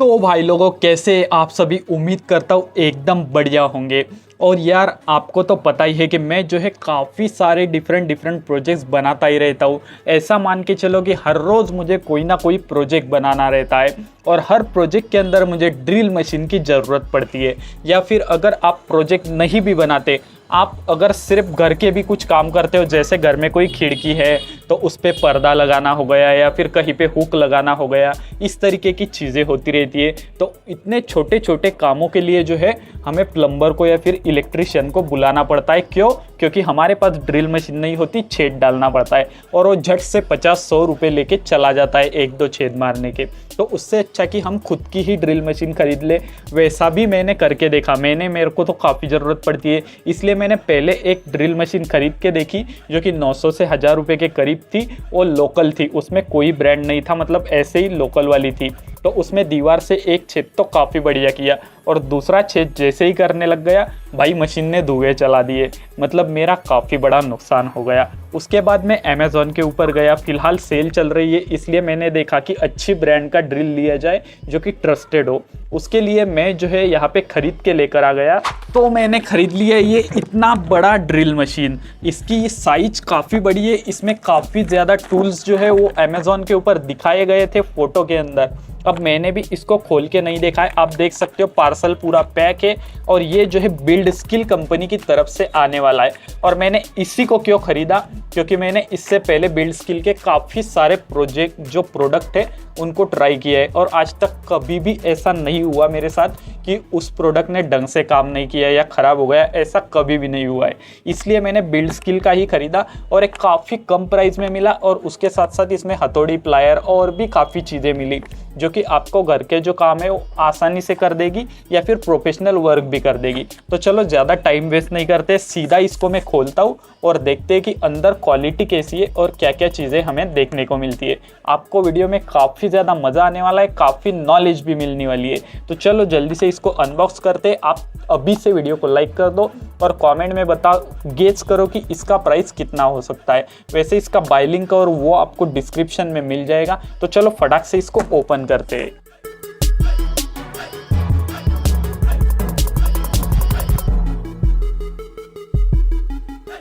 तो भाई लोगों, कैसे आप सभी? उम्मीद करता हूँ एकदम बढ़िया होंगे। और यार, आपको तो पता ही है कि मैं जो है काफ़ी सारे डिफरेंट प्रोजेक्ट्स बनाता ही रहता हूँ। ऐसा मान के चलो कि हर रोज़ मुझे कोई ना कोई प्रोजेक्ट बनाना रहता है और हर प्रोजेक्ट के अंदर मुझे ड्रिल मशीन की ज़रूरत पड़ती है। या फिर अगर आप प्रोजेक्ट नहीं भी बनाते, आप अगर सिर्फ घर के भी कुछ काम करते हो, जैसे घर में कोई खिड़की है तो उस पर पर्दा लगाना हो गया या फिर कहीं पे हुक लगाना हो गया, इस तरीके की चीज़ें होती रहती है। तो इतने छोटे छोटे कामों के लिए जो है हमें प्लम्बर को या फिर इलेक्ट्रिशियन को बुलाना पड़ता है। क्यों? क्योंकि हमारे पास ड्रिल मशीन नहीं होती, छेद डालना पड़ता है और वो झट से 50-100 रुपये लेके चला जाता है एक दो छेद मारने के। तो उससे अच्छा कि हम खुद की ही ड्रिल मशीन खरीद ले। वैसा भी मैंने करके देखा। मेरे को तो काफ़ी ज़रूरत पड़ती है, इसलिए मैंने पहले एक ड्रिल मशीन खरीद के देखी जो कि 900 से 1000 रुपये के करीब थी। वो लोकल थी, उसमें कोई ब्रांड नहीं था, मतलब ऐसे ही लोकल वाली थी। तो उसमें दीवार से एक छेद तो काफ़ी बढ़िया किया और दूसरा छेद जैसे ही करने लग गया, भाई मशीन ने धुएं चला दिए। मतलब मेरा काफ़ी बड़ा नुकसान हो गया। उसके बाद मैं अमेज़ॉन के ऊपर गया। फ़िलहाल सेल चल रही है, इसलिए मैंने देखा कि अच्छी ब्रांड का ड्रिल लिया जाए जो कि ट्रस्टेड हो। उसके लिए मैं जो है यहाँ पे ख़रीद के लेकर आ गया। तो मैंने ख़रीद लिया ये इतना बड़ा ड्रिल मशीन। इसकी साइज़ काफ़ी बड़ी है, इसमें काफ़ी ज़्यादा टूल्स जो है वो अमेज़ॉन के ऊपर दिखाए गए थे फ़ोटो के अंदर। अब मैंने भी इसको खोल के नहीं देखा है। आप देख सकते हो पार्सल पूरा पैक है और ये जो है बिल्ड स्किल कंपनी की तरफ से आने वाला है। और मैंने इसी को क्यों ख़रीदा? क्योंकि मैंने इससे पहले बिल्ड स्किल के काफ़ी सारे प्रोडक्ट है उनको ट्राई किया है और आज तक कभी भी ऐसा नहीं हुआ मेरे साथ कि उस प्रोडक्ट ने ढंग से काम नहीं किया या ख़राब हो गया। ऐसा कभी भी नहीं हुआ है। इसलिए मैंने बिल्ड स्किल का ही ख़रीदा और एक काफ़ी कम प्राइस में मिला और उसके साथ साथ इसमें हथौड़ी, प्लायर और भी काफ़ी चीज़ें मिली जो कि आपको घर के जो काम है वो आसानी से कर देगी या फिर प्रोफेशनल वर्क भी कर देगी। तो चलो ज़्यादा टाइम वेस्ट नहीं करते, सीधा इसको मैं खोलता हूँ और देखते हैं कि अंदर क्वालिटी कैसी है और क्या क्या चीज़ें हमें देखने को मिलती है। आपको वीडियो में काफ़ी ज़्यादा मज़ा आने वाला है, काफ़ी नॉलेज भी मिलने वाली है। तो चलो जल्दी से इसको अनबॉक्स करते। आप अभी से वीडियो को लाइक कर दो और कमेंट में बताओ, गेस करो कि इसका प्राइस कितना हो सकता है। वैसे इसका बाय लिंक और वो आपको डिस्क्रिप्शन में मिल जाएगा। तो चलो फटाक से इसको ओपन करते हैं।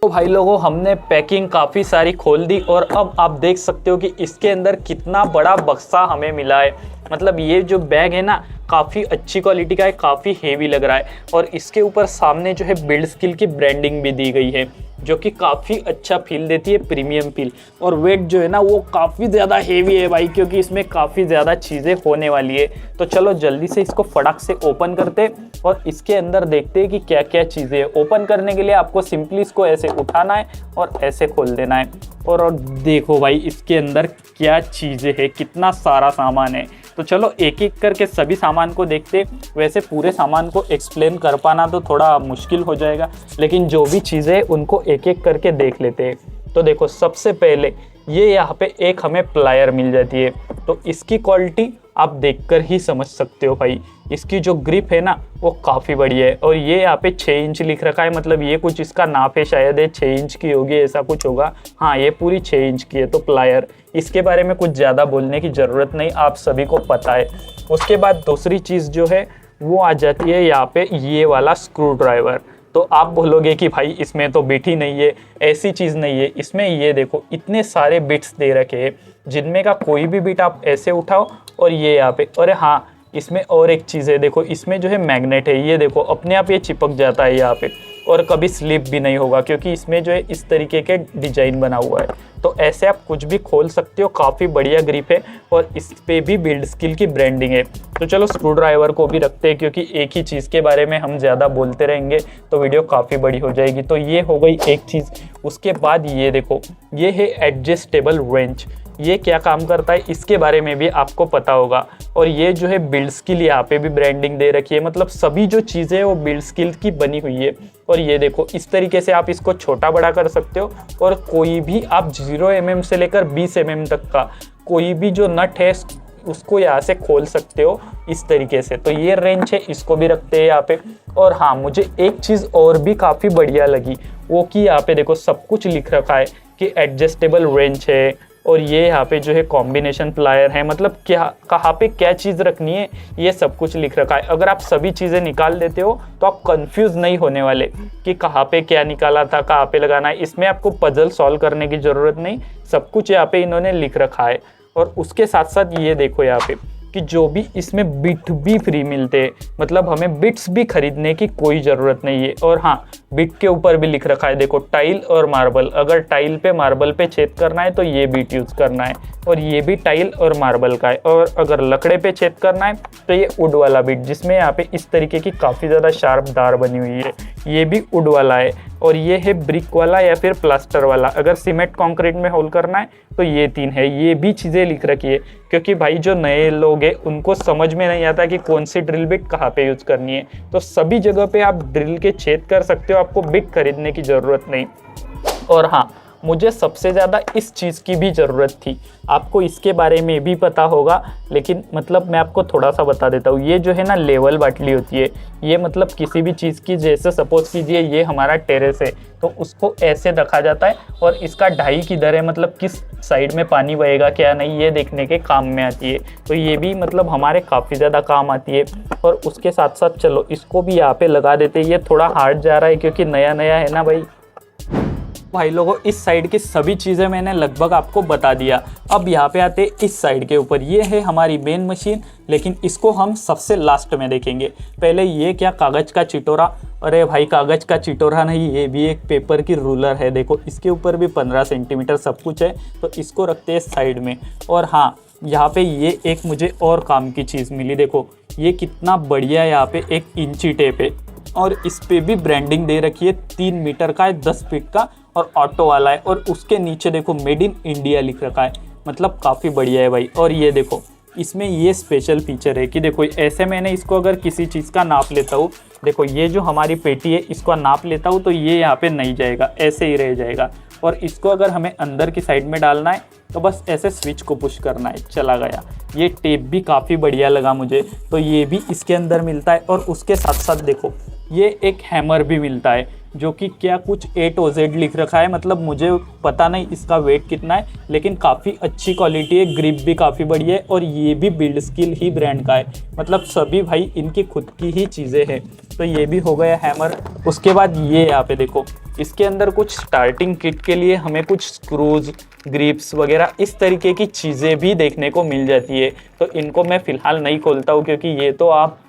तो भाई लोगों, हमने पैकिंग काफ़ी सारी खोल दी और अब आप देख सकते हो कि इसके अंदर कितना बड़ा बक्सा हमें मिला है। मतलब ये जो बैग है ना, काफ़ी अच्छी क्वालिटी का है, काफ़ी हेवी लग रहा है और इसके ऊपर सामने जो है बिल्ड स्किल की ब्रांडिंग भी दी गई है जो कि काफ़ी अच्छा फील देती है, प्रीमियम फील। और वेट जो है ना वो काफ़ी ज़्यादा हेवी है भाई, क्योंकि इसमें काफ़ी ज़्यादा चीज़ें होने वाली है। तो चलो जल्दी से इसको फटाक से ओपन करते और इसके अंदर देखते हैं कि क्या क्या चीज़ें हैं। ओपन करने के लिए आपको सिंपली इसको ऐसे उठाना है और ऐसे खोल देना है। और देखो भाई इसके अंदर क्या चीज़ें हैं, कितना सारा सामान है। तो चलो एक एक करके सभी सामान को देखते। वैसे पूरे सामान को एक्सप्लेन कर पाना तो थोड़ा मुश्किल हो जाएगा, लेकिन जो भी चीज़ें उनको एक एक करके देख लेते हैं। तो देखो, सबसे पहले ये यहाँ पे एक हमें प्लायर मिल जाती है। तो इसकी क्वालिटी आप देखकर ही समझ सकते हो भाई। इसकी जो ग्रिप है ना वो काफ़ी बढ़िया है और ये यहाँ पे 6 इंच लिख रखा है। मतलब ये कुछ इसका नाप है, शायद ये 6 इंच की होगी, ऐसा कुछ होगा। हाँ, ये पूरी 6 इंच की है। तो प्लायर, इसके बारे में कुछ ज़्यादा बोलने की ज़रूरत नहीं, आप सभी को पता है। उसके बाद दूसरी चीज़ जो है वो आ जाती है यहाँ पे ये वाला स्क्रू ड्राइवर। तो आप बोलोगे कि भाई इसमें तो बिट ही नहीं है। ऐसी चीज़ नहीं है, इसमें ये देखो इतने सारे बिट्स दे रखे हैं जिनमें का कोई भी बिट आप ऐसे उठाओ और ये यहाँ पे। और हाँ, इसमें और एक चीज़ है, देखो इसमें जो है मैग्नेट है, ये देखो अपने आप ये चिपक जाता है यहाँ पे और कभी स्लिप भी नहीं होगा क्योंकि इसमें जो है इस तरीके के डिजाइन बना हुआ है। तो ऐसे आप कुछ भी खोल सकते हो, काफ़ी बढ़िया ग्रिप है और इस पे भी बिल्ड स्किल की ब्रांडिंग है। तो चलो स्क्रू ड्राइवर को भी रखते हैं, क्योंकि एक ही चीज़ के बारे में हम ज़्यादा बोलते रहेंगे तो वीडियो काफ़ी बड़ी हो जाएगी। तो ये हो गई एक चीज़। उसके बाद ये देखो, ये है एडजस्टेबल रेंच। ये क्या काम करता है इसके बारे में भी आपको पता होगा। और ये जो है बिल्ड स्किल, यहाँ पे भी ब्रांडिंग दे रखी है। मतलब सभी जो चीज़ें हैं वो बिल्ड स्किल की बनी हुई है। और ये देखो इस तरीके से आप इसको छोटा बड़ा कर सकते हो और कोई भी आप 0 mm से लेकर 20 mm तक का कोई भी जो नट है उसको यहाँ से खोल सकते हो इस तरीके से। तो ये रेंच है, इसको भी रखते हैं यहाँ पे। और हाँ, मुझे एक चीज़ और भी काफ़ी बढ़िया लगी, वो कि यहाँ पे देखो सब कुछ लिख रखा है कि एडजस्टेबल रेंच है, और ये यहाँ पे जो है कॉम्बिनेशन प्लायर है, मतलब क्या कहाँ पे क्या चीज़ रखनी है ये सब कुछ लिख रखा है। अगर आप सभी चीज़ें निकाल देते हो तो आप कंफ्यूज नहीं होने वाले कि कहाँ पे क्या निकाला था, कहाँ पे लगाना है। इसमें आपको पजल सॉल्व करने की ज़रूरत नहीं, सब कुछ यहाँ पे इन्होंने लिख रखा है। और उसके साथ साथ ये देखो यहाँ पे कि जो भी इसमें बिट भी फ्री मिलते हैं, मतलब हमें बिट्स भी खरीदने की कोई ज़रूरत नहीं है। और हाँ, बिट के ऊपर भी लिख रखा है देखो, टाइल और मार्बल। अगर टाइल पे मार्बल पे छेद करना है तो ये बिट यूज़ करना है, और ये भी टाइल और मार्बल का है। और अगर लकड़े पे छेद करना है तो ये वुड वाला बिट, जिसमें यहाँ पे इस तरीके की काफ़ी ज़्यादा शार्प धार बनी हुई है, ये भी वुड वाला है। और ये है ब्रिक वाला या फिर प्लास्टर वाला। अगर सीमेंट कंक्रीट में होल करना है तो ये 3 है। ये भी चीज़ें लिख रखी है, क्योंकि भाई जो नए लोग हैं उनको समझ में नहीं आता कि कौन सी ड्रिल बिट कहाँ पे यूज़ करनी है। तो सभी जगह पे आप ड्रिल के छेद कर सकते हो, आपको बिट खरीदने की ज़रूरत नहीं। और हाँ, मुझे सबसे ज़्यादा इस चीज़ की भी ज़रूरत थी, आपको इसके बारे में भी पता होगा, लेकिन मतलब मैं आपको थोड़ा सा बता देता हूँ। ये जो है ना लेवल बाटली होती है, ये मतलब किसी भी चीज़ की, जैसे सपोज़ कीजिए ये हमारा टेरेस है तो उसको ऐसे रखा जाता है, और इसका ढाई किधर है, मतलब किस साइड में पानी बहेगा क्या नहीं, ये देखने के काम में आती है। तो ये भी मतलब हमारे काफ़ी ज़्यादा काम आती है। और उसके साथ साथ चलो इसको भी यहाँ पे लगा देते हैं। ये थोड़ा हार्ड जा रहा है क्योंकि नया नया है ना भाई लोगों। इस साइड की सभी चीज़ें मैंने लगभग आपको बता दिया। अब यहाँ पे आते इस साइड के ऊपर, ये है हमारी मेन मशीन, लेकिन इसको हम सबसे लास्ट में देखेंगे। पहले ये क्या, कागज़ का चिटोरा। अरे भाई कागज़ का चिटोरा नहीं, ये भी एक पेपर की रूलर है। देखो इसके ऊपर भी 15 सेंटीमीटर सब कुछ है, तो इसको रखते हैं साइड में। और हाँ, यहाँ पे ये एक मुझे और काम की चीज़ मिली। देखो ये कितना बढ़िया, यहाँ पे एक इंची टेप है, और इस पे भी ब्रांडिंग दे रखी है। 3 मीटर का है, 10 फीट का, और ऑटो वाला है। और उसके नीचे देखो मेड इन इंडिया लिख रखा है, मतलब काफ़ी बढ़िया है भाई। और ये देखो इसमें ये स्पेशल फीचर है कि देखो ऐसे मैंने इसको अगर किसी चीज़ का नाप लेता हूँ, देखो ये जो हमारी पेटी है इसको नाप लेता हूँ तो ये यहाँ पे नहीं जाएगा, ऐसे ही रह जाएगा। और इसको अगर हमें अंदर की साइड में डालना है तो बस ऐसे स्विच को पुश करना है, चला गया। ये टेप भी काफ़ी बढ़िया लगा मुझे, तो ये भी इसके अंदर मिलता है। और उसके साथ साथ देखो ये एक हैमर भी मिलता है, जो कि क्या कुछ A-Z लिख रखा है, मतलब मुझे पता नहीं इसका वेट कितना है, लेकिन काफ़ी अच्छी क्वालिटी है, ग्रिप भी काफ़ी बढ़िया है। और ये भी बिल्ड स्किल ही ब्रांड का है, मतलब सभी भाई इनकी खुद की ही चीज़ें हैं। तो ये भी हो गया हैमर। उसके बाद ये यहाँ पे देखो, इसके अंदर कुछ स्टार्टिंग किट के लिए हमें कुछ स्क्रूज, ग्रिप्स वगैरह इस तरीके की चीज़ें भी देखने को मिल जाती है। तो इनको मैं फ़िलहाल नहीं खोलता हूँ, क्योंकि ये तो आप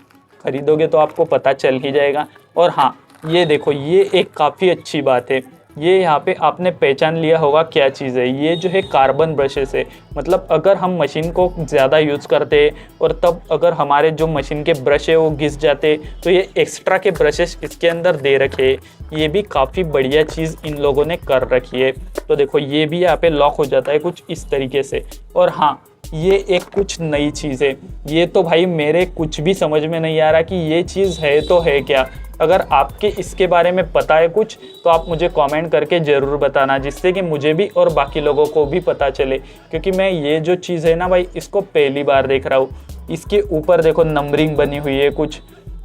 खरीदोगे तो आपको पता चल ही जाएगा। और हाँ, ये देखो ये एक काफ़ी अच्छी बात है, ये यहाँ पे आपने पहचान लिया होगा क्या चीज़ है। ये जो है कार्बन ब्रशेस है, मतलब अगर हम मशीन को ज़्यादा यूज़ करते और तब अगर हमारे जो मशीन के ब्रश है वो घिस जाते, तो ये एक्स्ट्रा के ब्रशेस इसके अंदर दे रखे। ये भी काफ़ी बढ़िया चीज़ इन लोगों ने कर रखी है। तो देखो ये भी यहाँ पे लॉक हो जाता है कुछ इस तरीके से। और हाँ, ये एक कुछ नई चीज़ है, ये तो भाई मेरे कुछ भी समझ में नहीं आ रहा कि ये चीज़ है तो है क्या। अगर आपके इसके बारे में पता है कुछ तो आप मुझे कमेंट करके ज़रूर बताना, जिससे कि मुझे भी और बाकी लोगों को भी पता चले, क्योंकि मैं ये जो चीज़ है ना भाई इसको पहली बार देख रहा हूँ। इसके ऊपर देखो नंबरिंग बनी हुई है कुछ,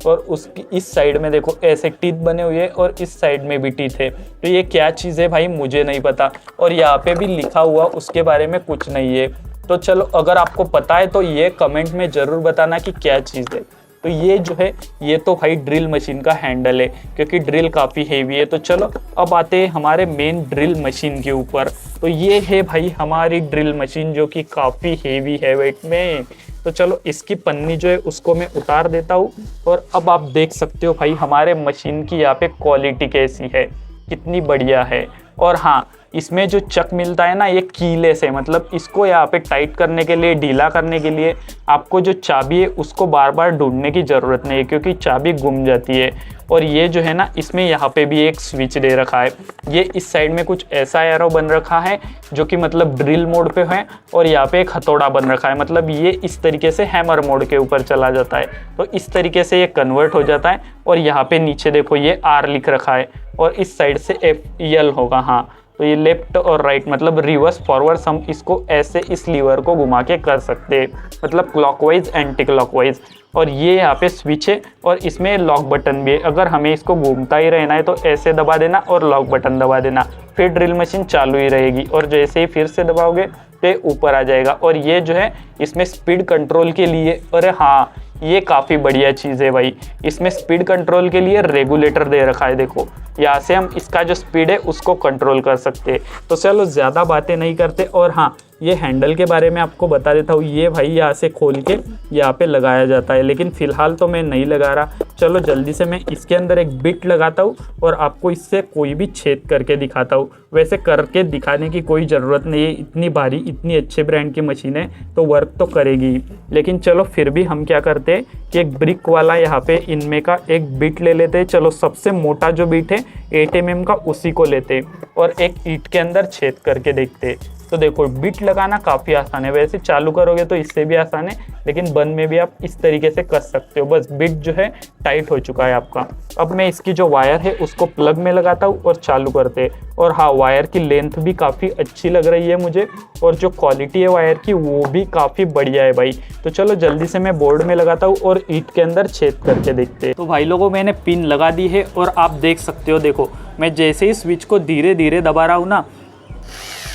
और उसकी इस साइड में देखो ऐसे टीथ बने हुए हैं, और इस साइड में भी टीथ है। तो ये क्या चीज़ है भाई मुझे नहीं पता, और यहाँ पे भी लिखा हुआ उसके बारे में कुछ नहीं है। तो चलो अगर आपको पता है तो ये कमेंट में ज़रूर बताना कि क्या चीज़ है। तो ये जो है ये तो भाई ड्रिल मशीन का हैंडल है, क्योंकि ड्रिल काफ़ी हेवी है। तो चलो अब आते हैं हमारे मेन ड्रिल मशीन के ऊपर। तो ये है भाई हमारी ड्रिल मशीन, जो कि काफ़ी हेवी है वेट में। तो चलो इसकी पन्नी जो है उसको मैं उतार देता हूँ, और अब आप देख सकते हो भाई हमारे मशीन की यहाँ पे क्वालिटी कैसी है, कितनी बढ़िया है। और हाँ, इसमें जो चक मिलता है ना ये कीलेस है, मतलब इसको यहाँ पे टाइट करने के लिए, ढीला करने के लिए आपको जो चाबी है उसको बार बार ढूंढने की ज़रूरत नहीं है, क्योंकि चाबी गुम जाती है। और ये जो है ना इसमें यहाँ पे भी एक स्विच दे रखा है। ये इस साइड में कुछ ऐसा एरो बन रखा है जो कि मतलब ड्रिल मोड पे है, और यहाँ पे एक हथौड़ा बन रखा है, मतलब ये इस तरीके से हैमर मोड के ऊपर चला जाता है। तो इस तरीके से ये कन्वर्ट हो जाता है। और यहाँ पे नीचे देखो ये R लिख रखा है, और इस साइड से FL होगा। हाँ, तो ये लेफ्ट और राइट मतलब रिवर्स फॉरवर्ड, हम इसको ऐसे इस लीवर को घुमा के कर सकते हैं, मतलब क्लॉकवाइज एंटी क्लॉकवाइज। और ये यहाँ पे स्विच है, और इसमें लॉक बटन भी है। अगर हमें इसको घूमता ही रहना है तो ऐसे दबा देना और लॉक बटन दबा देना, फिर ड्रिल मशीन चालू ही रहेगी, और जैसे ही फिर से दबाओगे तो ये ऊपर आ जाएगा। और ये जो है इसमें स्पीड कंट्रोल के लिए, अरे हाँ ये काफ़ी बढ़िया चीज़ है भाई, इसमें स्पीड कंट्रोल के लिए रेगुलेटर दे रखा है। देखो यहाँ से हम इसका जो स्पीड है उसको कंट्रोल कर सकते हैं। तो चलो ज़्यादा बातें नहीं करते, और हाँ ये हैंडल के बारे में आपको बता देता हूँ। ये भाई यहाँ से खोल के यहाँ पे लगाया जाता है, लेकिन फ़िलहाल तो मैं नहीं लगा रहा। चलो जल्दी से मैं इसके अंदर एक बिट लगाता हूँ और आपको इससे कोई भी छेद करके दिखाता हूँ। वैसे करके दिखाने की कोई ज़रूरत नहीं है, इतनी भारी इतनी अच्छे ब्रांड की मशीन है तो वर्क तो करेगी। लेकिन चलो फिर भी हम क्या करते हैं कि एक ब्रिक वाला यहाँ पे इनमें का एक बिट ले लेते हैं। चलो सबसे मोटा जो बिट है 8 mm का उसी को लेते और एक ईंट के अंदर छेद करके देखते। तो देखो बिट लगाना काफ़ी आसान है, वैसे चालू करोगे तो इससे भी आसान है, लेकिन बंद में भी आप इस तरीके से कस सकते हो। बस बिट जो है टाइट हो चुका है आपका। अब मैं इसकी जो वायर है उसको प्लग में लगाता हूँ और चालू करते। और हाँ वायर की लेंथ भी काफ़ी अच्छी लग रही है मुझे, और जो क्वालिटी है वायर की वो भी काफ़ी बढ़िया है भाई। तो चलो जल्दी से मैं बोर्ड में लगाता हूँ और ईंट के अंदर छेद करके देखते हैं। तो भाई लोगों मैंने पिन लगा दी है और आप देख सकते हो, देखो मैं जैसे ही स्विच को धीरे धीरे दबा रहा हूँ ना,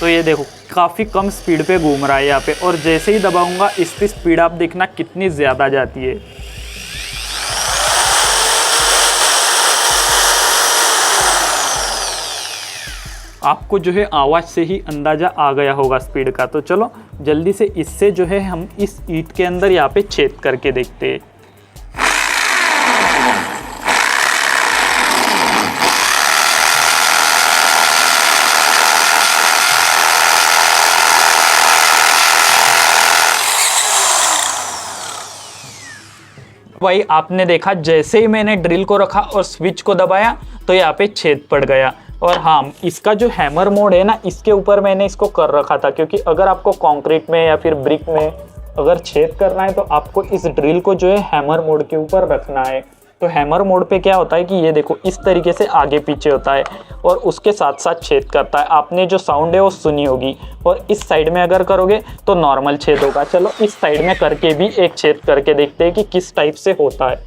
तो ये देखो काफ़ी कम स्पीड पे घूम रहा है यहाँ पे, और जैसे ही दबाऊंगा इसकी स्पीड आप देखना कितनी ज़्यादा जाती है। आपको जो है आवाज़ से ही अंदाज़ा आ गया होगा स्पीड का। तो चलो जल्दी से इससे जो है हम इस ईंट के अंदर यहाँ पे छेद करके देखते हैं। भाई आपने देखा जैसे ही मैंने ड्रिल को रखा और स्विच को दबाया तो यहाँ पे छेद पड़ गया। और हाँ इसका जो हैमर मोड है ना, इसके ऊपर मैंने इसको कर रखा था, क्योंकि अगर आपको कंक्रीट में या फिर ब्रिक में अगर छेद करना है तो आपको इस ड्रिल को जो है हैमर मोड के ऊपर रखना है। तो हैमर मोड पे क्या होता है कि ये देखो इस तरीके से आगे पीछे होता है और उसके साथ साथ छेद करता है। आपने जो साउंड है वो सुनी होगी। और इस साइड में अगर करोगे तो नॉर्मल छेद होगा। चलो इस साइड में करके भी एक छेद करके देखते हैं कि किस टाइप से होता है।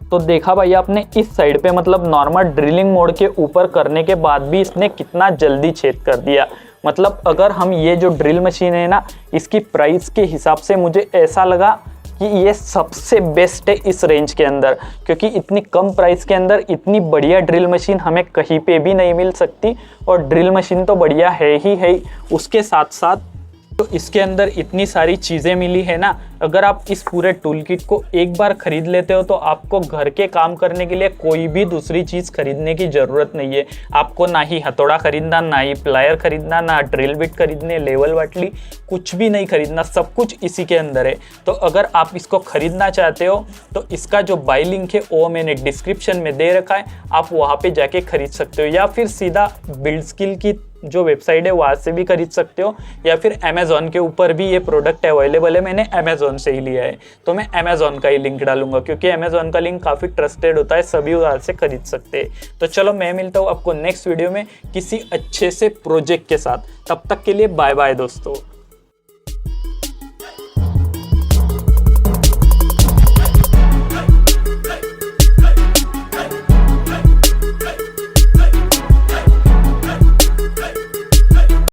तो देखा भाई आपने इस साइड पे, मतलब नॉर्मल ड्रिलिंग मोड के ऊपर करने के बाद भी इसने कितना जल्दी छेद कर दिया। मतलब अगर हम ये जो ड्रिल मशीन है ना, इसकी प्राइस के हिसाब से मुझे ऐसा लगा कि ये सबसे बेस्ट है इस रेंज के अंदर, क्योंकि इतनी कम प्राइस के अंदर इतनी बढ़िया ड्रिल मशीन हमें कहीं पे भी नहीं मिल सकती। और ड्रिल मशीन तो बढ़िया है ही, उसके साथ साथ तो इसके अंदर इतनी सारी चीज़ें मिली है ना। अगर आप इस पूरे टूल किट को एक बार खरीद लेते हो तो आपको घर के काम करने के लिए कोई भी दूसरी चीज़ खरीदने की ज़रूरत नहीं है। आपको ना ही हथौड़ा खरीदना, ना ही प्लायर खरीदना, ना ड्रिल बिट खरीदने, लेवल बाटली, कुछ भी नहीं खरीदना, सब कुछ इसी के अंदर है। तो अगर आप इसको खरीदना चाहते हो तो इसका जो बाय लिंक है वो मैंने डिस्क्रिप्शन में दे रखा है, आप वहाँ पे जाके खरीद सकते हो, या फिर सीधा बिल्ड स्किल की जो वेबसाइट है वहाँ से भी खरीद सकते हो, या फिर अमेज़ॉन के ऊपर भी ये प्रोडक्ट अवेलेबल है। मैंने अमेज़ॉन से ही लिया है तो मैं अमेज़ॉन का ही लिंक डालूंगा, क्योंकि अमेज़ॉन का लिंक काफ़ी ट्रस्टेड होता है, सभी वहाँ से खरीद सकते हैं। तो चलो मैं मिलता हूँ आपको नेक्स्ट वीडियो में किसी अच्छे से प्रोजेक्ट के साथ। तब तक के लिए बाय बाय दोस्तों।